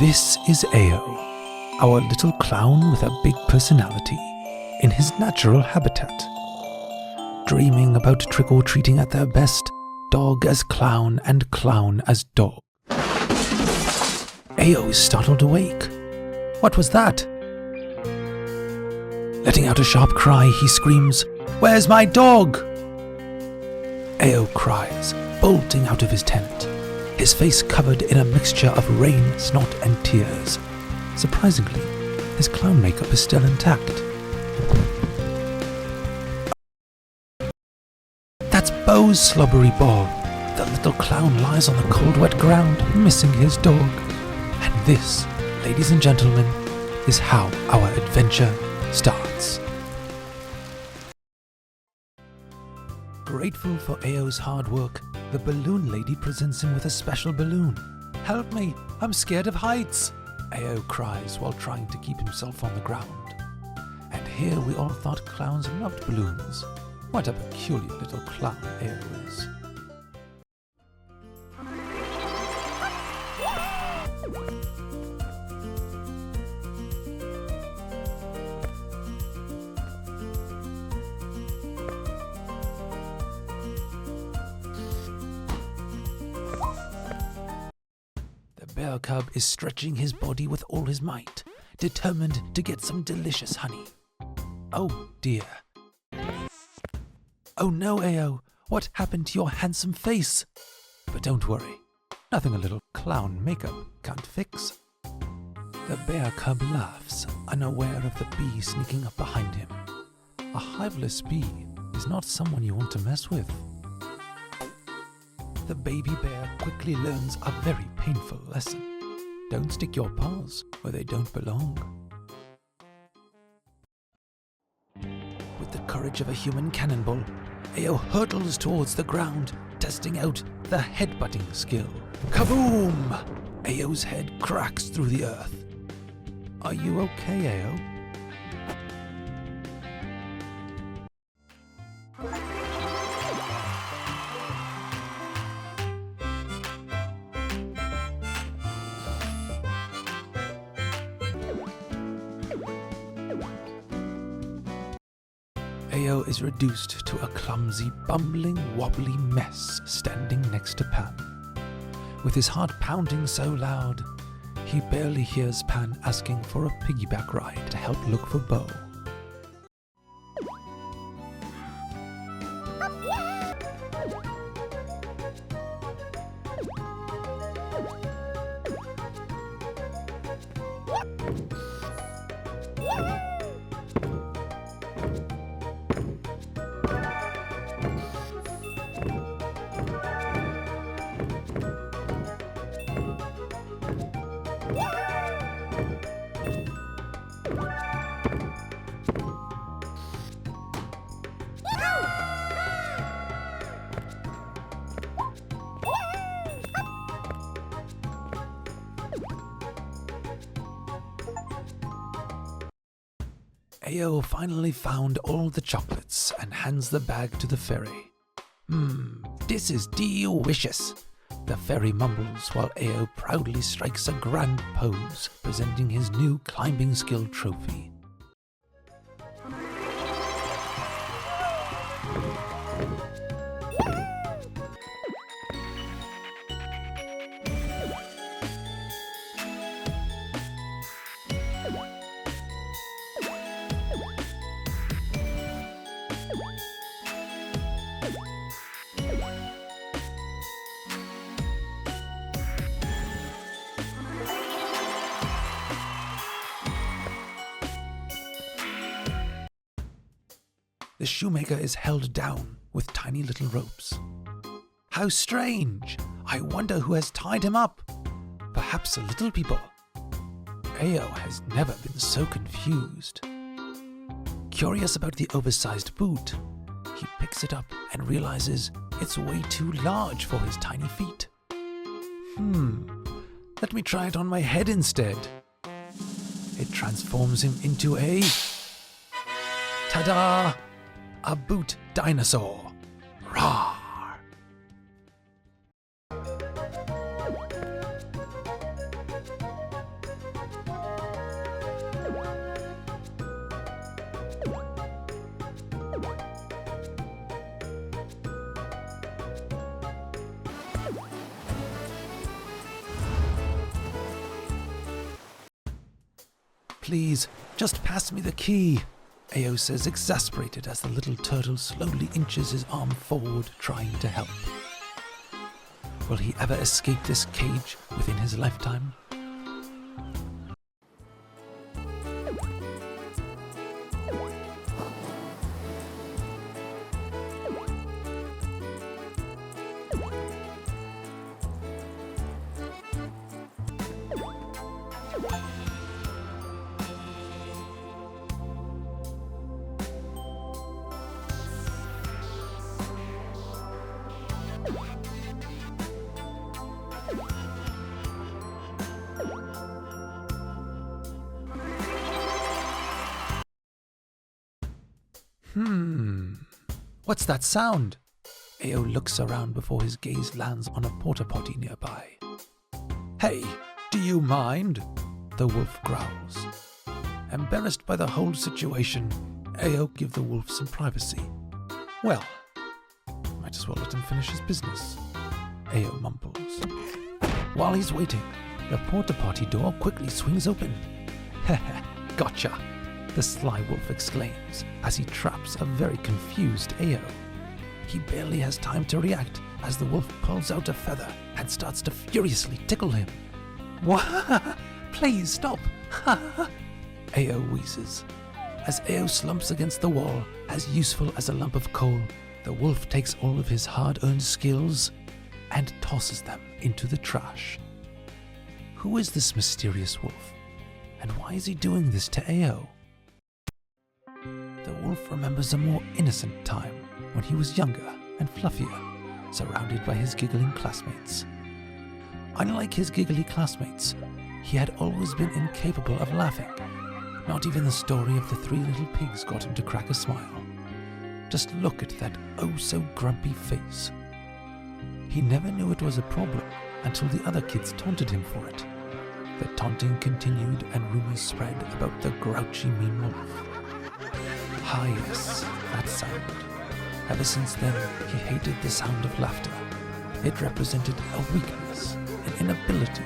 This is Ao, our little clown with a big personality, in his natural habitat. Dreaming about trick-or-treating at their best, dog as clown and clown as dog. Ao is startled awake. What was that? Letting out a sharp cry, he screams, "Where's my dog?" Ao cries, bolting out of his tent, his face covered in a mixture of rain, snot and tears. Surprisingly, his clown makeup is still intact. That's Bo's slobbery ball. The little clown lies on the cold, wet ground, missing his dog. And this, ladies and gentlemen, is how our adventure starts. Grateful for Ao's hard work, the balloon lady presents him with a special balloon. "Help me, I'm scared of heights," Ao cries while trying to keep himself on the ground. And here we all thought clowns loved balloons. What a peculiar little clown Ao is. The bear cub is stretching his body with all his might, determined to get some delicious honey. Oh dear. Oh no, Ao, what happened to your handsome face? But don't worry, nothing a little clown makeup can't fix. The bear cub laughs, unaware of the bee sneaking up behind him. A hiveless bee is not someone you want to mess with. The baby bear quickly learns a very painful lesson. Don't stick your paws where they don't belong. With the courage of a human cannonball, Ao hurtles towards the ground, testing out the headbutting skill. Kaboom! Ao's head cracks through the earth. Are you okay, Ao? Ao is reduced to a clumsy, bumbling, wobbly mess standing next to Pan. With his heart pounding so loud, he barely hears Pan asking for a piggyback ride to help look for Bo. Ao finally found all the chocolates and hands the bag to the fairy. This is delicious, the fairy mumbles while Ao proudly strikes a grand pose, presenting his new climbing skill trophy. The shoemaker is held down with tiny little ropes. How strange! I wonder who has tied him up. Perhaps the little people. Ao has never been so confused. Curious about the oversized boot, he picks it up and realizes it's way too large for his tiny feet. Let me try it on my head instead. It transforms him into a... ta-da! A boot dinosaur. Rawr! Please, just pass me the key, Ao says, exasperated as the little turtle slowly inches his arm forward, trying to help. Will he ever escape this cage within his lifetime? What's that sound? Ao looks around before his gaze lands on a porta potty nearby. Hey, do you mind? The wolf growls. Embarrassed by the whole situation, Ao gives the wolf some privacy. Well, might as well let him finish his business, Ao mumbles. While he's waiting, the porta potty door quickly swings open. Heh, gotcha, the sly wolf exclaims as he traps a very confused Ao. He barely has time to react as the wolf pulls out a feather and starts to furiously tickle him. Wah! Please stop! Ao wheezes. As Ao slumps against the wall, as useful as a lump of coal, the wolf takes all of his hard-earned skills and tosses them into the trash. Who is this mysterious wolf? And why is he doing this to Ao? The wolf remembers a more innocent time when he was younger and fluffier, surrounded by his giggling classmates. Unlike his giggly classmates, he had always been incapable of laughing. Not even the story of the 3 little pigs got him to crack a smile. Just look at that oh-so-grumpy face. He never knew it was a problem until the other kids taunted him for it. The taunting continued and rumors spread about the grouchy mean wolf. Ah yes, that sound. Ever since then, he hated the sound of laughter. It represented a weakness, an inability,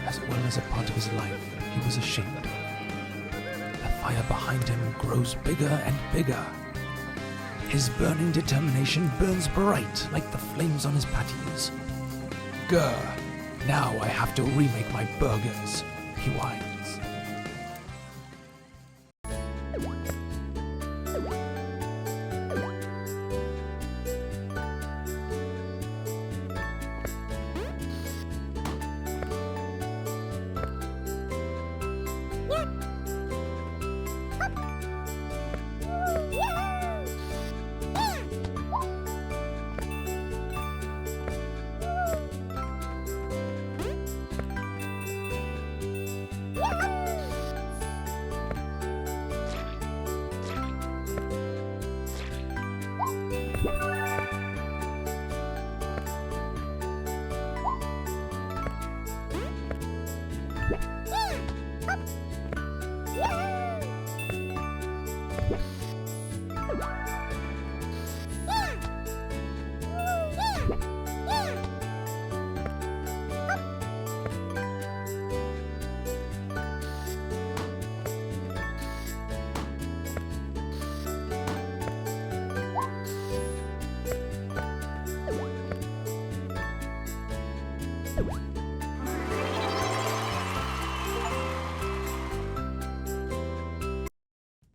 as well as a part of his life he was ashamed of. The fire behind him grows bigger and bigger. His burning determination burns bright like the flames on his patties. Grr, now I have to remake my burgers, he whines.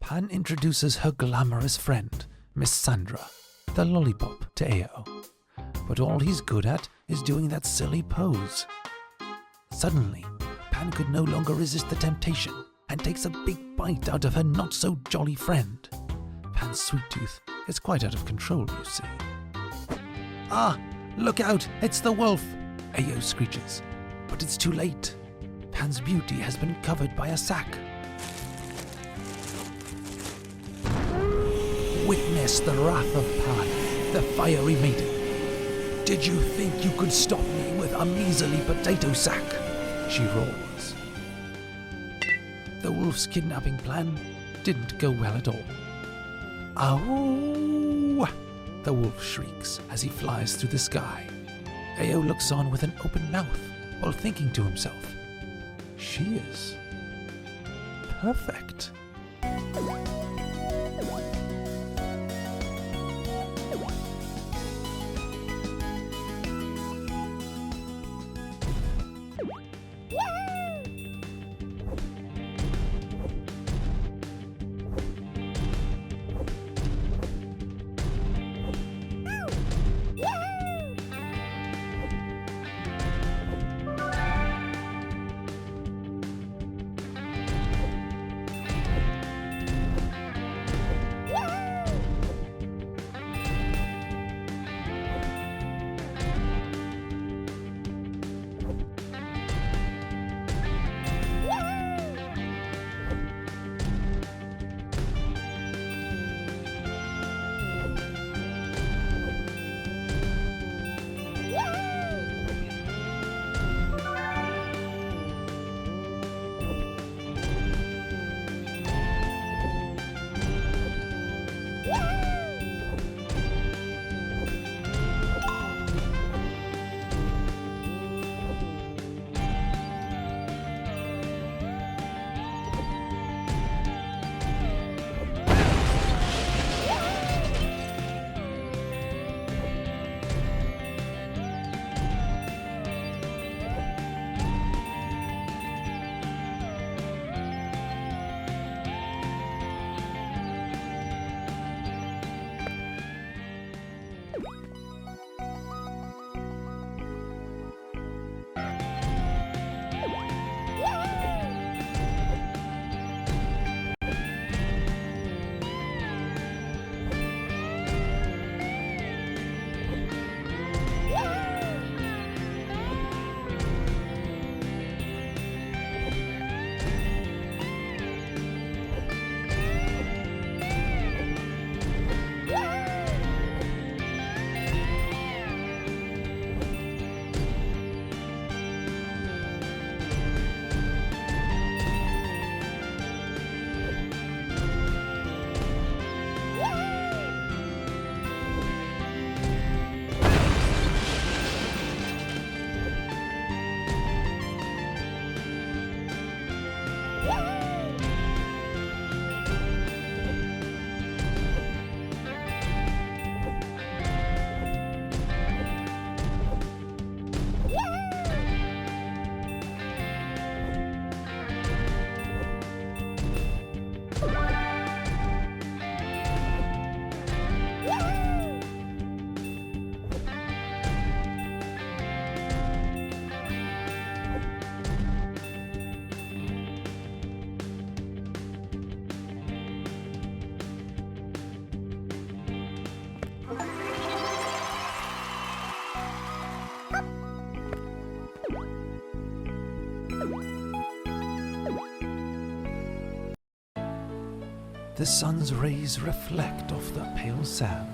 Pan introduces her glamorous friend, Miss Sandra, the lollipop, to Ao. But all he's good at is doing that silly pose. Suddenly, Pan could no longer resist the temptation and takes a big bite out of her not-so-jolly friend. Pan's sweet tooth is quite out of control, you see. Ah, look out, it's the wolf, Ao screeches. But it's too late. Pan's beauty has been covered by a sack. Witness the wrath of Pan, the fiery maiden. Did you think you could stop me with a measly potato sack? She roars. The wolf's kidnapping plan didn't go well at all. Ow! The wolf shrieks as he flies through the sky. Ao looks on with an open mouth while thinking to himself, she is perfect. The sun's rays reflect off the pale sand,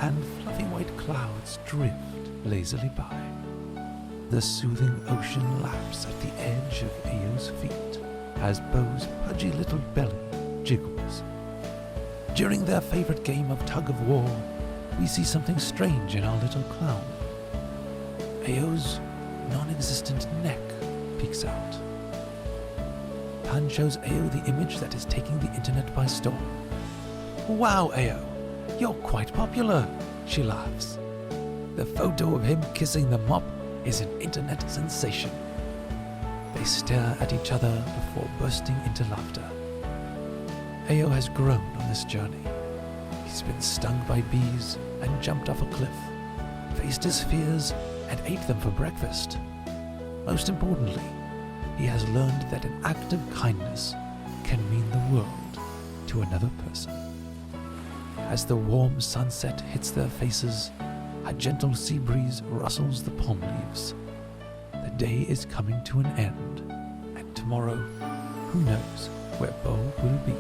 and fluffy white clouds drift lazily by. The soothing ocean laps at the edge of Ao's feet as Bo's pudgy little belly jiggles. During their favorite game of tug-of-war, we see something strange in our little clown. Ao's non-existent neck peeks out. Pan shows Ao the image that is taking the internet by storm. "Wow, Ao, you're quite popular," she laughs. The photo of him kissing the mop is an internet sensation. They stare at each other before bursting into laughter. Ao has grown on this journey. He's been stung by bees and jumped off a cliff, faced his fears and ate them for breakfast. Most importantly, he has learned that an act of kindness can mean the world to another person. As the warm sunset hits their faces, a gentle sea breeze rustles the palm leaves. The day is coming to an end, and tomorrow, who knows where Bo will be.